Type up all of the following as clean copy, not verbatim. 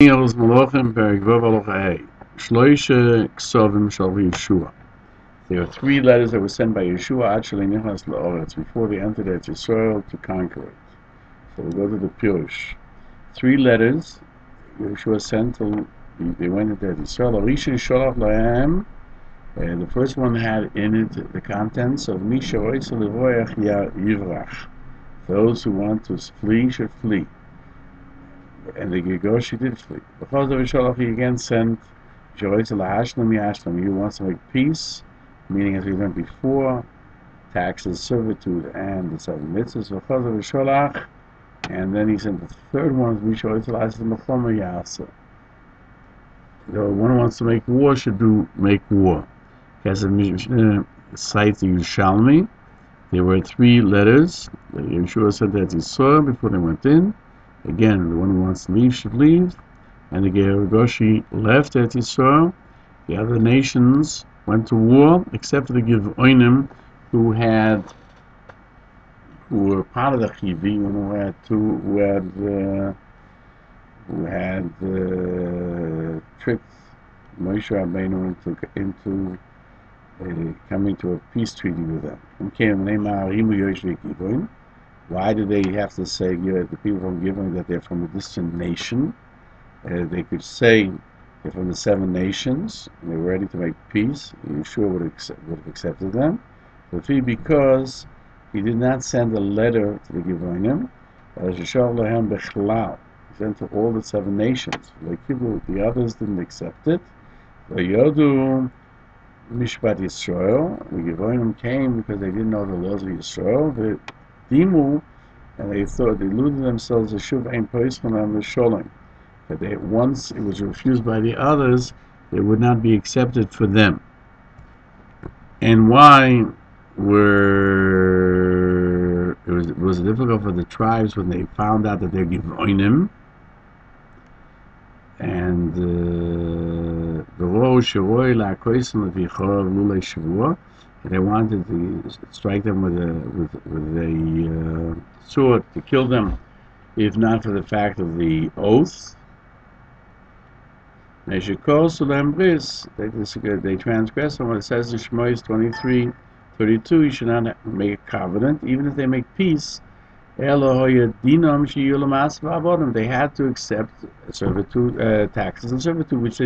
Hilchos Melochim Halacha Shloishe Ksovim Shal Yeshua. There are three letters that were sent by Yeshua actually Nichnas La'oretz before they entered Yisrael to conquer it. So we go to the Peirush. Three letters Yeshua sent till they went into Yisrael. Arisha Sholach Lahem. The first one had in it the contents of Misha Oitzel Levoyach Yivrach. Those who want to flee should flee. And the Gegoshi did flee. Because of Sholach, he again sent Joyce Lahashlam Yashlam. He wants to make peace, meaning as we learned before, taxes, servitude, and the seven mitzvahs. Because of Sholach, and then he sent the third one, Mishoyce Lahashlam Machon Nesher HaGodol. The one who wants to make war should make war. As the Mishnah cites the Yerushalmi, there were three letters that Yeshua sent that he saw before they went in. Again, the one who wants to leave should leave, and the Gegoshi left at Yisrael. The other nations went to war, except for the Givonim, who were part of the Chivi, who had tricked Moshe Rabbeinu into coming to a peace treaty with them. Why do they have to say, the people from Givon, that they're from a distant nation? They could say they're from the seven nations, and they're ready to make peace. Yeshua would have accepted them. But because he did not send a letter to the Givonim, he sent to all the seven nations. The others didn't accept it. Yodu Mishpat Yisrael. The Givonim came because they didn't know the laws of Yisrael. Dimu, and they thought they deluded themselves. That they once it was refused by the others, it would not be accepted for them. And why it was difficult for the tribes when they found out that they're Givonim, and the Rosh Hashanah Koisen Levichor Lulei Shavua. They wanted to strike them with a sword to kill them, if not for the fact of the oath. They transgress on what it says in Shmois 23:32. You should not make a covenant, even if they make peace. They had to accept servitude, taxes and servitude, which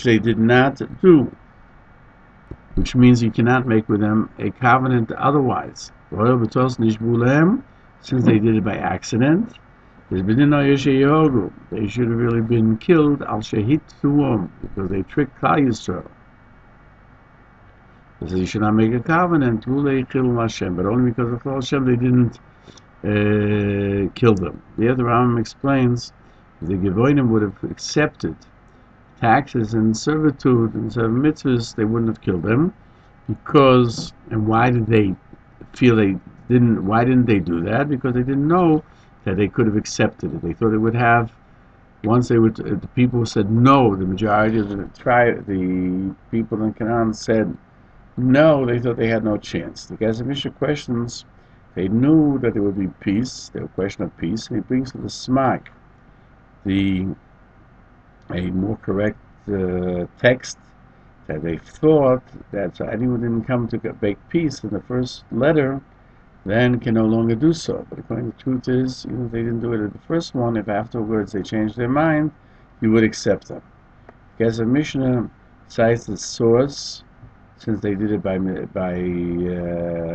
they did not do. Which means you cannot make with them a covenant otherwise. Since they did it by accident, they should have really been killed because they tricked Klal Yisrael. So you should not make a covenant, but only because of Klal Hashem they didn't kill them. The other Rambam explains the Givonim would have accepted taxes and servitude and seven mitzvahs, they wouldn't have killed them, because, and why did they feel they didn't? Why didn't they do that? Because they didn't know that they could have accepted it. They thought they would have. Once they would, the people said no. The majority of the people in Canaan said no. They thought they had no chance. The guys of Mishnah questions. They knew that there would be peace. They were a question of peace. And he brings to the smack a more correct text, that they thought that anyone didn't come to make peace in the first letter, then can no longer do so. But according to the truth is, even if they didn't do it in the first one, if afterwards they changed their mind, you would accept them. Because the Mishnah cites the source, since they did it by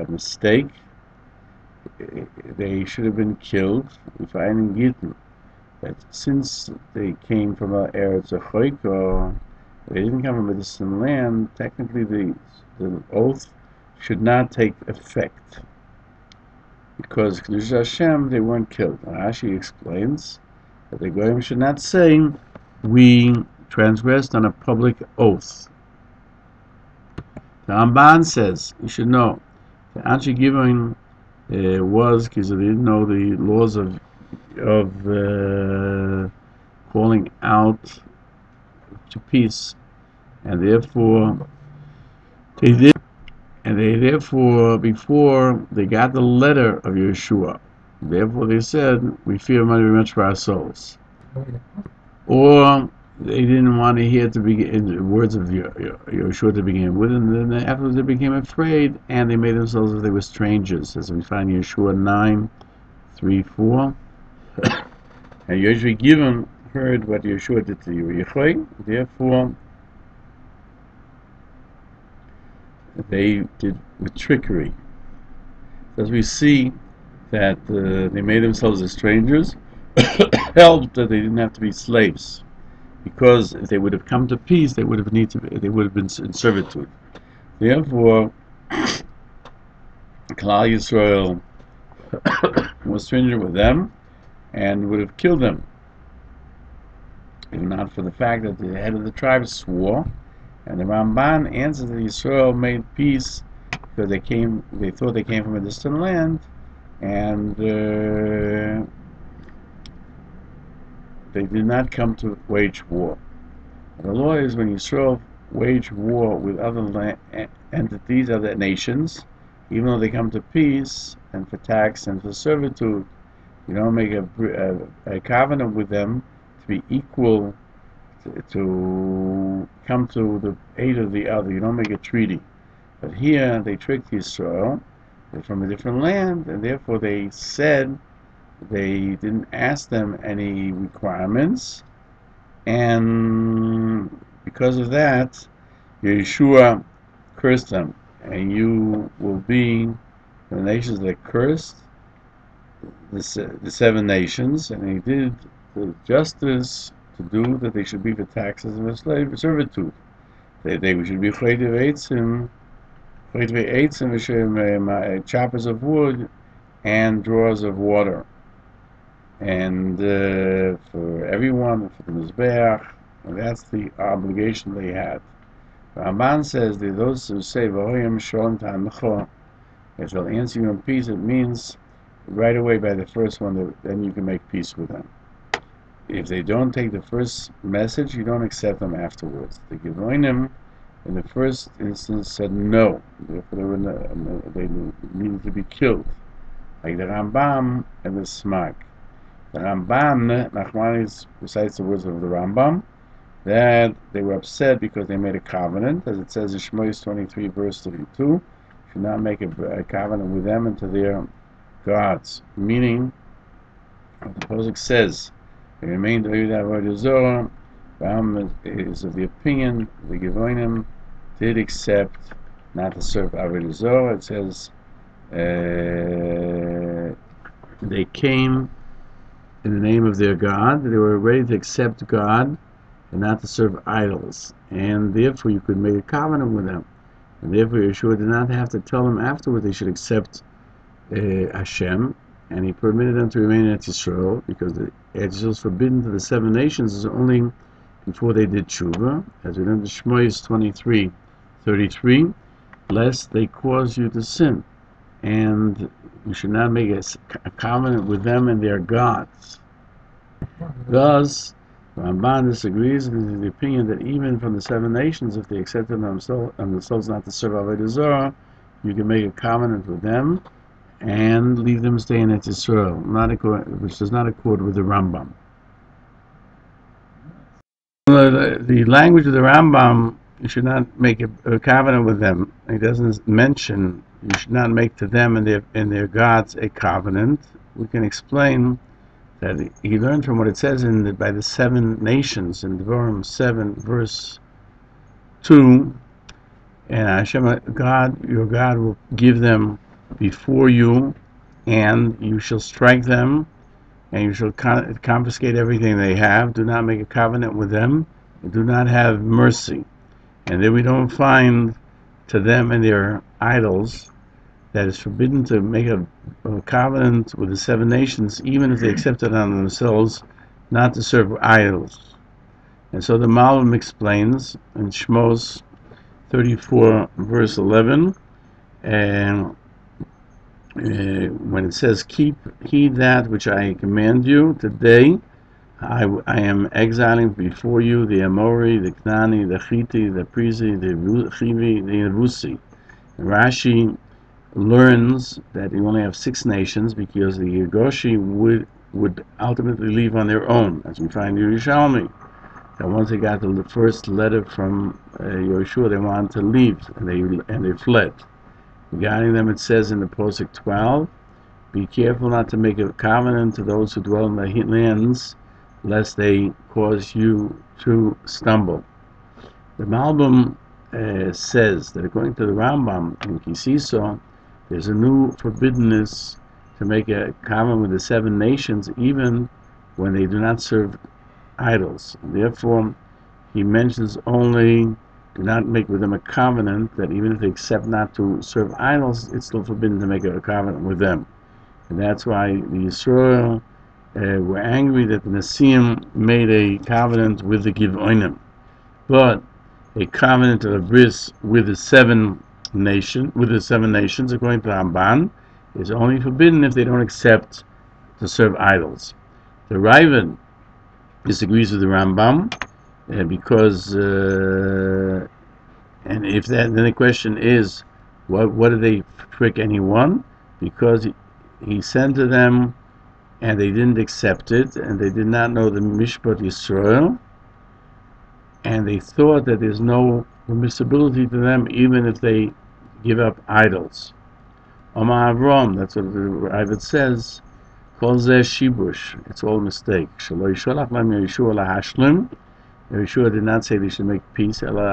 mistake, they should have been killed. We find in Gittin that since they came from Eretz Achoiko, they didn't come from a distant land, technically the oath should not take effect. Because Kedusha Hashem, they weren't killed. Rashi explains that the Goyim should not say, we transgressed on a public oath. The Ramban says, you should know, the Anshe Givon was because they didn't know the laws of calling out to peace, and therefore before they got the letter of Yeshua, therefore they said, we fear very much for our souls. or they didn't want to hear the words of Yeshua to begin with, and then afterwards they became afraid, and they made themselves as they were strangers, as we find in Yeshua 9:3-4. And Yeshua given heard what Yeshua did to Yericho, therefore they did with trickery. As we see that they made themselves as strangers, helped that they didn't have to be slaves, because if they would have come to peace, they would have been in servitude. Therefore, Klal Yisrael was stranger with them and would have killed them, if not for the fact that the head of the tribe swore. And the Ramban answered that Yisrael made peace because they thought they came from a distant land, and they did not come to wage war. The law is when Yisrael wage war with other entities, other nations, even though they come to peace and for tax and for servitude, you don't make a covenant with them to be equal, to come to the aid of the other. You don't make a treaty. But here they tricked Yisrael. They're from a different land, and therefore they said they didn't ask them any requirements, and because of that, Yeshua cursed them, and you will be the nations that cursed the 7 nations, and he did the justice to do that they should be for taxes and for servitude. They should be choppers of wood and drawers of water, and for everyone, for the Mizbeach, and that's the obligation they had. Ramban says that those who say "V'hoyim shalom ta'amecho," they shall answer you in peace. It means right away by the first one, then you can make peace with them. If they don't take the first message, you don't accept them afterwards. The Gevonim in the first instance said no, therefore they needed to be killed, like the Rambam and the Smag. The Rambam, Maimonides recites the words of the Rambam, that they were upset because they made a covenant, as it says in Shmos 23 verse 32, should not make a covenant with them and to their gods, meaning, what the Pasuk says, they remained to do that word Zohar. Rambam is of the opinion the Gevonim did accept not to serve Avodah Zarah. It says they came in the name of their God. They were ready to accept God and not to serve idols, and therefore you could make a covenant with them, and therefore Yeshua did not have to tell them afterward they should accept Hashem, and he permitted them to remain in Eretz Yisrael, because the Eretz Yisrael is forbidden to the 7 nations is only before they did tshuva, as we learned in Shmos 23:33, lest they cause you to sin, and you should not make a covenant with them and their gods. Thus, Ramban disagrees and is of the opinion that even from the 7 nations, if they accepted themselves not to serve Avodah Zarah, you can make a covenant with them and leave them stay in Eretz Yisrael, which does not accord with the Rambam. The language of the Rambam, you should not make a covenant with them. He doesn't mention you should not make to them and their gods a covenant. We can explain that he learned from what it says by the 7 nations in Devarim 7 verse 2, and Hashem, God, your God, will give them before you, and you shall strike them, and you shall confiscate everything they have. Do not make a covenant with them, and do not have mercy. And then we don't find to them and their idols that it's forbidden to make a covenant with the 7 nations, even if they accept it on themselves, not to serve idols. And so the Malbim explains in Shmos 34 verse 11, and when it says, keep heed that which I command you today, I am exiling before you the Amori, the Knani, the Chiti, the Prizi, the Chivi, the Yevusi. Rashi learns that you only have 6 nations because the Yegoshi would ultimately leave on their own, as we find in Yerushalmi. That once they got the first letter from Yehoshua, they wanted to leave, and they fled. Regarding them, it says in the Posuk 12, "Be careful not to make a covenant to those who dwell in the lands, lest they cause you to stumble." The Rambam says that according to the Rambam in Kisiso, there's a new forbiddenness to make a covenant with the 7 nations, even when they do not serve idols. Therefore, he mentions only do not make with them a covenant, that even if they accept not to serve idols, it's still forbidden to make a covenant with them. And that's why the Yisrael were angry that the Nesiim made a covenant with the Givonim. But a covenant of a bris with the 7 nations, according to Ramban, is only forbidden if they don't accept to serve idols. The Rae Gann disagrees with the Rambam because, and if that, then the question is, what did they trick anyone? Because he sent to them, and they didn't accept it, and they did not know the Mishpat Yisrael, and they thought that there's no permissibility to them even if they give up idols. Omar Avram, that's what the Rae Gann says, calls their shibush. It's all a mistake. Yehoshua did not say they should make peace, meaning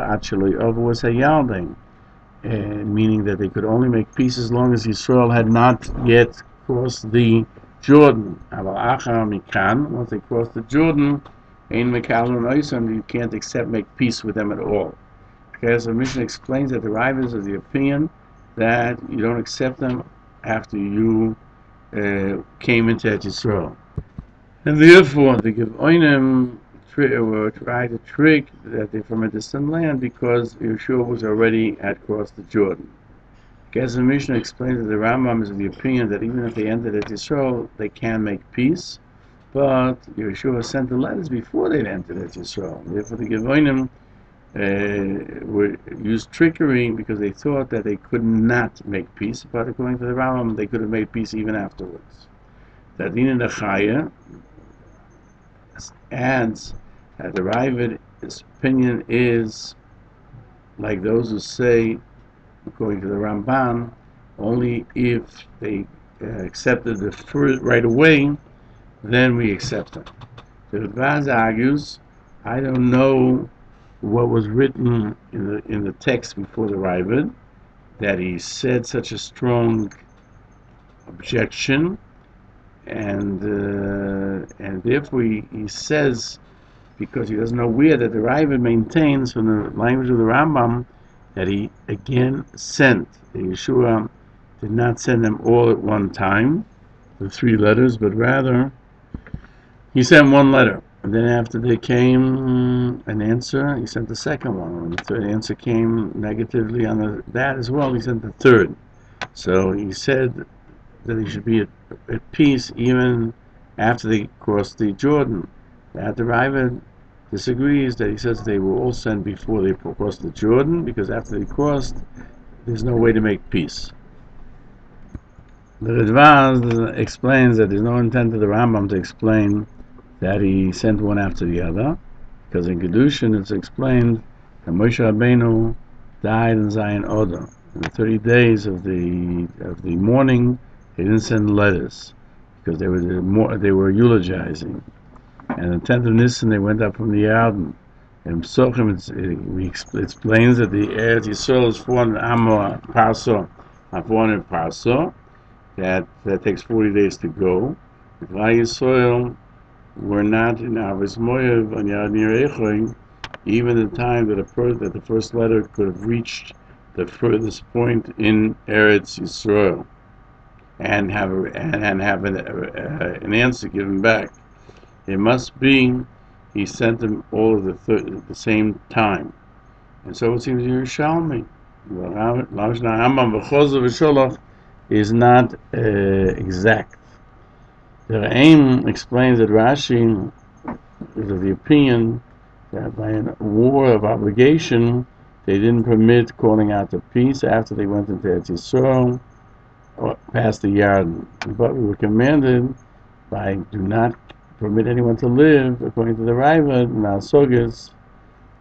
that they could only make peace as long as Yisrael had not yet crossed the Jordan. Once they crossed the Jordan, you can't make peace with them at all. Because the Mishnah explains that the Rae Gann is of the opinion that you don't accept them after you came into Yisrael. And therefore, the Givonim tried to trick that they're from a distant land because Yehoshua was already had crossed the Jordan. As the Mishnah explains that the Rambam is of the opinion that even if they entered at Yisrael, they can make peace, but Yehoshua sent the letters before they entered at Yisrael. Therefore, the Givonim used trickery because they thought that they could not make peace, but according to the Rambam, they could have made peace even afterwards. That in the Chaya adds that the Rae Gann's opinion is like those who say, according to the Rambam, only if they accepted the fruit right away, then we accept them. The Raz argues, I don't know what was written in the text before the Rae Gann, that he said such a strong objection, and therefore he says, because he doesn't know where, that the Rae Gann maintains from the language of the Rambam that he again sent. The Yehoshua did not send them all at one time, the 3 letters, but rather he sent 1 letter. And then after there came an answer, he sent the second one. When the third answer came negatively on that as well, he sent the third. So he said that he should be at peace even after they crossed the Jordan. That the Rae Gann disagrees, that he says they were all sent before they crossed the Jordan, because after they crossed, there's no way to make peace. The Ritva explains that there's no intent of the Rambam to explain that he sent one after the other, because in Kedushin it's explained that Moshe Rabbeinu died in Zion Oda. In the 30 days of the mourning, they didn't send letters because they were eulogizing. And the 10th of Nisan, they went up from the Yarden. And Melochim, it explains that the Eretz Yisrael is 400 parso, that takes 40 days to go. The Klal Yisrael were not in Avos Moav on Yad Nir, even the time that the first letter could have reached the furthest point in Eretz Yisrael and have an answer given back. It must be he sent them all at the same time. And so it seems Yerushalmi. Is not exact. The Re'im explains that Rashi is of the opinion that by a war of obligation, they didn't permit calling out to peace after they went into Eretz Yisrael or past the Yarden. But we were commanded by do not permit anyone to live, according to the Raiva, Nasogas,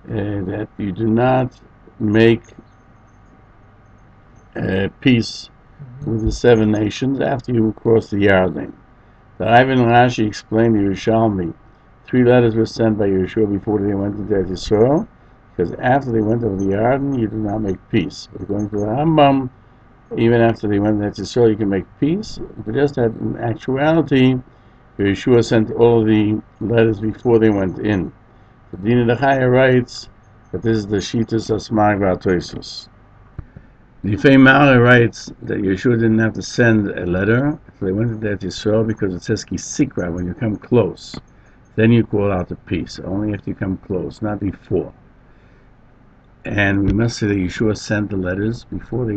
that you do not make peace with the 7 nations after you cross the Yarden. The Raiva and Rashi explained to Yerushalmi, 3 letters were sent by Yeshua before they went into Eretz Yisrael, because after they went over the Yarden, you do not make peace. But according to the Rambam, even after they went into Eretz Yisrael, you can make peace. But just that in actuality, Yeshua sent all the letters before they went in. The Din Chaya writes that this is the Shitas of Smag V'Atoisus. The Meir writes that Yeshua didn't have to send a letter after they went into Eretz Yisrael because it says Kisikra, when you come close. Then you call out the peace, only if you come close, not before. And we must say that Yeshua sent the letters before they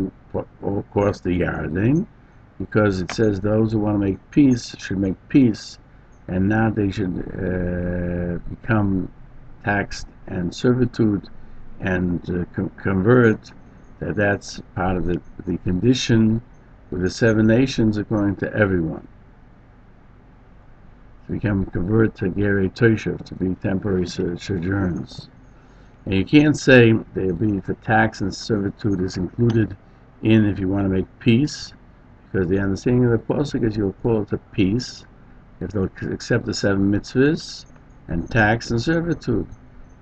crossed the Yarden, because it says those who want to make peace should make peace, and not they should become taxed and servitude and convert. That's part of the condition with the 7 nations according to everyone. To become convert to Gerei Toshav, to be temporary sojourners. And you can't say they'll be for tax and servitude is included in if you want to make peace, because the understanding of the pasuk is you'll call it a peace if they'll accept the 7 mitzvahs and tax and servitude,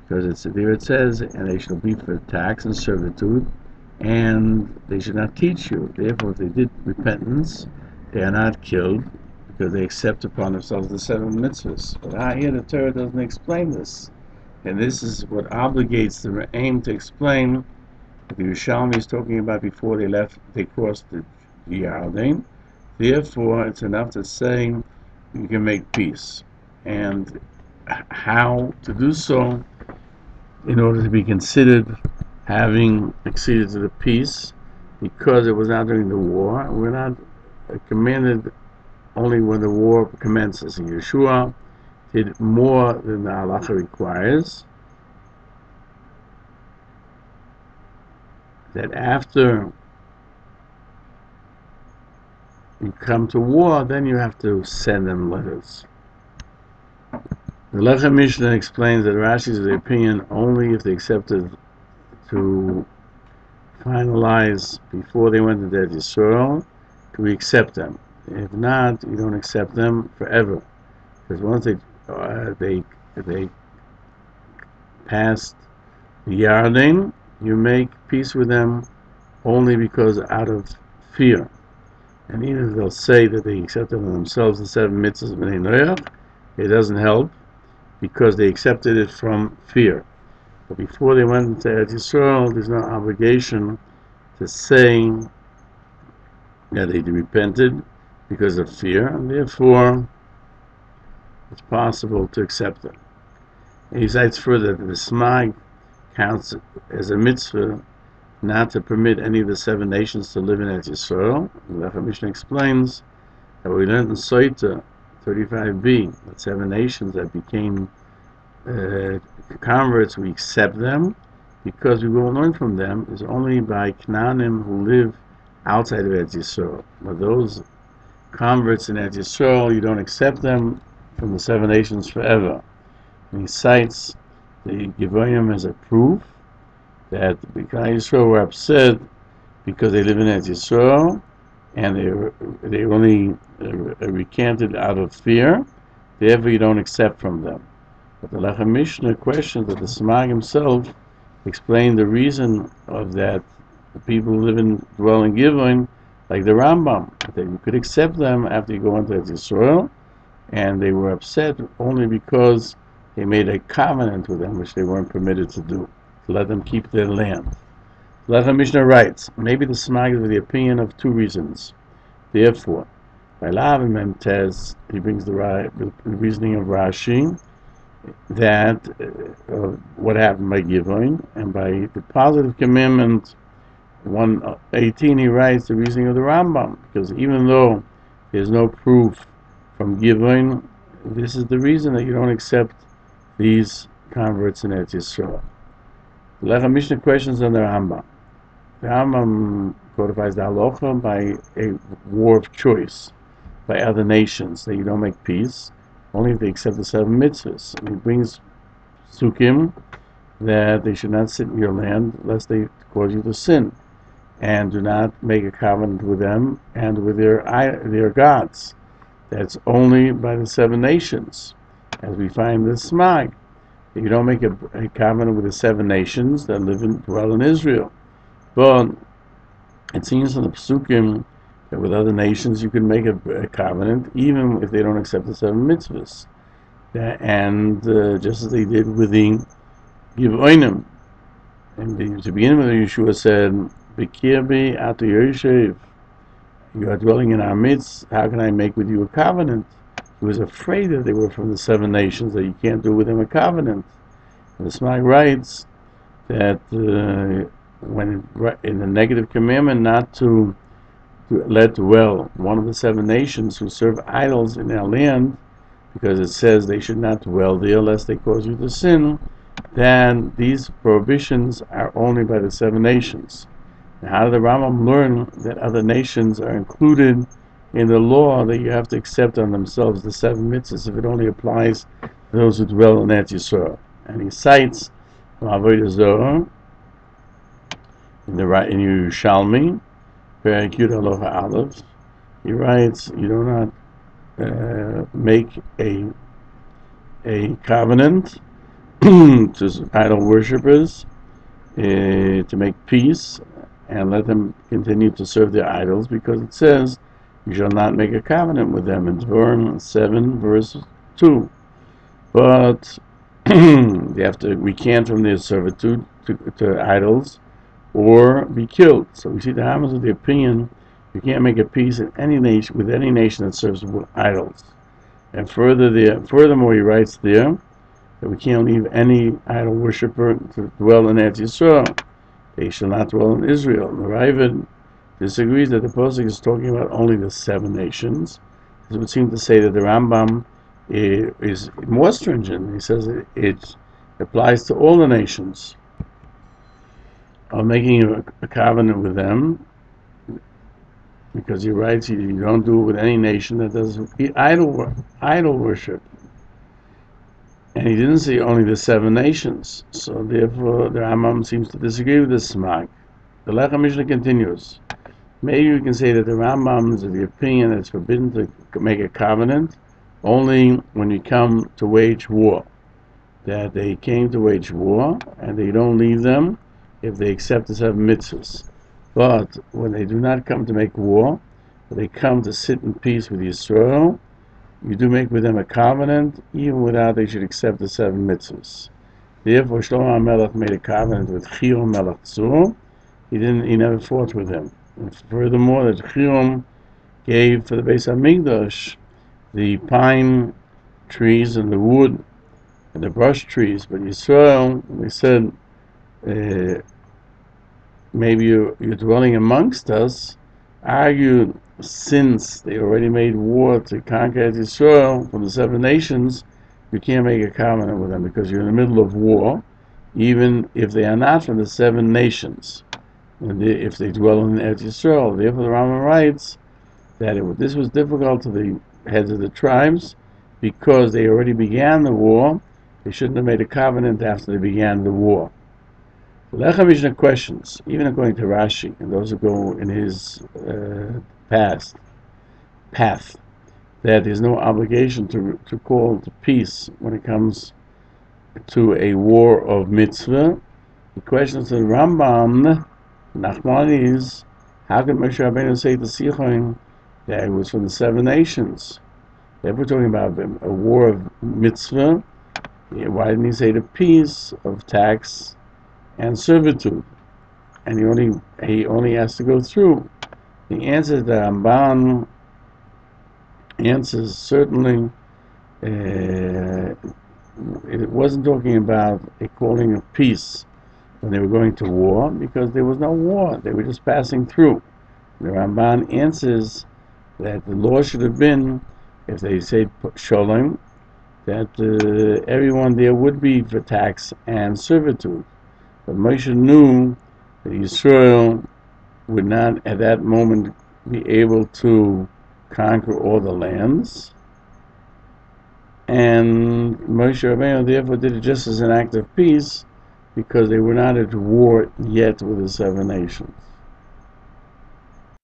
because it's there it says, and they shall be for tax and servitude, and they should not teach you. Therefore, if they did repentance, they are not killed, because they accept upon themselves the 7 mitzvahs. But here the Torah doesn't explain this. And this is what obligates the aim to explain what the Yerushalmi is talking about before they crossed the Yarden. Therefore, it's enough to say you can make peace. And how to do so in order to be considered having acceded to the peace, because it was not during the war. We're not commanded only when the war commences. And Yeshua did more than the Halacha requires. That after you come to war, then you have to send them letters. The Lechem Mishnah explains that Rashi is of the opinion only if they accepted to finalize before they went to Eretz Yisrael, do we accept them. If not, you don't accept them forever, because once they passed the Yarden, you make peace with them only because out of fear. And even if they'll say that they accepted on themselves the 7 mitzvahs b'nei Noach, it doesn't help, because they accepted it from fear. But before they went into Eretz Yisrael, there's no obligation to say that they repented because of fear, and therefore it's possible to accept them. And he cites further that the Smag counts as a mitzvah not to permit any of the 7 nations to live in Eretz Yisrael. The Lechem Mishnah explains that we learned in Soita 35b that 7 nations that became converts, we accept them, because we will learn from them is only by Knaanim who live outside of Eretz Yisrael. But those converts in Eretz Yisrael, you don't accept them from the 7 nations forever. And he cites the Givoyim as a proof that the B'nai Yisrael were upset because they live in Eretz Yisrael, and they only recanted out of fear. Therefore, you don't accept from them. But the Lechem Mishnah questions that the Smag himself explained the reason of that. The people who dwell in Givoin, like the Rambam, that you could accept them after you go into Israel, and they were upset only because they made a covenant with them, which they weren't permitted to do, to let them keep their land. The Lechem Mishnah writes, maybe the Smag is of the opinion of 2 reasons. Therefore, by Lavim Tez, he brings the reasoning of Rashi, that what happened by Givoin, and by the positive commandment 118 he writes the reasoning of the Rambam, because even though there's no proof from Givoin, this is the reason that you don't accept these converts in Eretz Yisrael. The Lechem Mishnah questions on the Rambam. The Rambam codifies the Halacha by a war of choice. by other nations that you don't make peace, only if they accept the 7 mitzvahs. And he brings psukim that they should not sit in your land lest they cause you to sin, and do not make a covenant with them and with their gods. That's only by the 7 nations, as we find this smag. You don't make a covenant with the 7 nations that dwell in Israel. But it seems from the psukim that with other nations you can make a covenant even if they don't accept the 7 mitzvahs. And just as they did with the Givonim. And to begin with, Yeshua said, "B'kirbi atu yoshev." You are dwelling in our midst. How can I make with you a covenant? He was afraid that they were from the 7 nations, that you can't do with them a covenant. And the Smag writes that when in the negative commandment not to let dwell one of the 7 nations who serve idols in their land, because it says they should not dwell there lest they cause you to sin, then these prohibitions are only by the 7 nations. Now, how did the Rambam learn that other nations are included in the law that you have to accept on themselves the 7 mitzvahs if it only applies to those who dwell in Eretz Yisrael? And he cites from Avodah Zorah in Yerushalmi, Perek Yud Halacha Aleph. He writes, you do not make a covenant to idol worshippers to make peace and let them continue to serve their idols, because it says you shall not make a covenant with them in Devarim 7 verse 2. But they have to recant from their servitude to idols or be killed. So we see the Hamas of the opinion you can't make a peace in any nation with any nation that serves idols. And furthermore, he writes there that we can't leave any idol worshiper to dwell in Eretz Yisrael. They shall not dwell in Israel. And the Rae Gann disagrees that the pasuk is talking about only the 7 nations. This would seem to say that the Rambam is more stringent. He says it applies to all the nations of making a covenant with them, because he writes you don't do it with any nation that does idol worship. And he didn't say only the 7 nations. So therefore the Rambam seems to disagree with this smag. The Lechem Mishnah continues. Maybe you can say that the Rambam is of the opinion that it's forbidden to make a covenant only when you come to wage war. That they came to wage war and they don't leave them if they accept the 7 mitzvahs. But when they do not come to make war, but they come to sit in peace with Yisrael, you do make with them a covenant, even without they should accept the 7 mitzvahs. Therefore, Shlomo HaMelech made a covenant with Shiurim Melech Tzur. He never fought with him. And furthermore, that Shiurim gave for the Beis HaMikdash the pine trees and the wood and the brush trees. But Yisrael, they said, maybe you're dwelling amongst us, argued since they already made war to conquer Israel from the 7 nations, you can't make a covenant with them because you're in the middle of war, even if they are not from the 7 nations, and if they dwell in Eretz Yisrael. Therefore, the Rambam writes that this was difficult to the heads of the tribes because they already began the war. They shouldn't have made a covenant after they began the war. The Lechem Mishnah questions, even according to Rashi and those who go in his path, that there's no obligation to call to peace when it comes to a war of mitzvah. The question to the Rambam, Maimonides, how could Moshe Rabbeinu say to Sichon that it was from the 7 nations? If we're talking about a war of mitzvah, why didn't he say the peace of tax and servitude? And he only has to go through. The answer to the Rambam answers certainly it wasn't talking about a calling of peace when they were going to war, because there was no war, they were just passing through. The Ramban answers that the law should have been, if they say sholem, that everyone there would be for tax and servitude. But Moshe knew that Yisrael would not at that moment be able to conquer all the lands. And Moshe Rabbeinu therefore did it just as an act of peace, because they were not at war yet with the 7 nations.